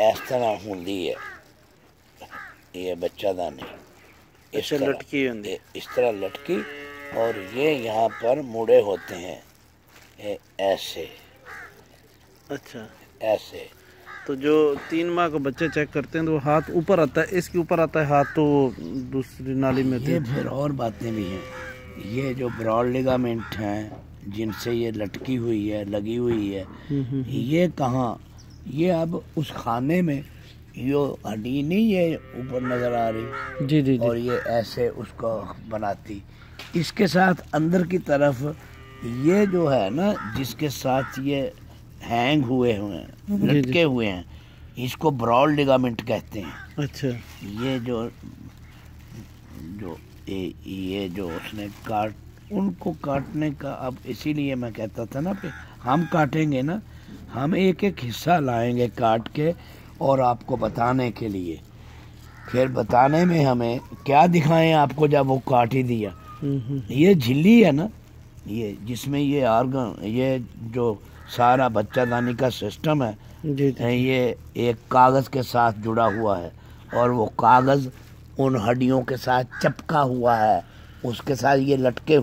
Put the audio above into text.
इस तरह होंदी है ये बच्चादानी, इस तरह लटकी होंदी, इस तरह लटकी, और ये यहाँ पर मुड़े होते हैं ये ऐसे। अच्छा, ऐसे तो जो 3 माह का बच्चे चेक करते हैं तो वो हाथ ऊपर आता है, इसके ऊपर आता है हाथ, तो वो दूसरी नाली में ये फिर और बातें भी हैं। ये जो ब्रॉड लिगामेंट हैं जिनसे ये लटकी हुई है, लगी हुई है, ये कहाँ, ये अब उस खाने में यो हड्डी नहीं ये ऊपर नजर आ रही, जी जी जी, और ये ऐसे उसको बनाती। इसके साथ अंदर की तरफ ये जो है ना, जिसके साथ ये हैंग हुए हैं, लटके हुए हैं, इसको ब्रॉड लिगामेंट कहते हैं। अच्छा, ये जो जो ये जो उसने उनको काटने का, अब इसीलिए मैं कहता था ना कि हम काटेंगे ना, हम एक एक हिस्सा लाएंगे काट के और आपको बताने के लिए, फिर बताने में हमें क्या दिखाएं आपको जब वो काट ही दिया। ये झिल्ली है ना, ये जिसमें ये ऑर्गन, ये जो सारा बच्चादानी का सिस्टम है, ये एक कागज़ के साथ जुड़ा हुआ है, और वो कागज़ उन हड्डियों के साथ चिपका हुआ है, उसके साथ ये लटके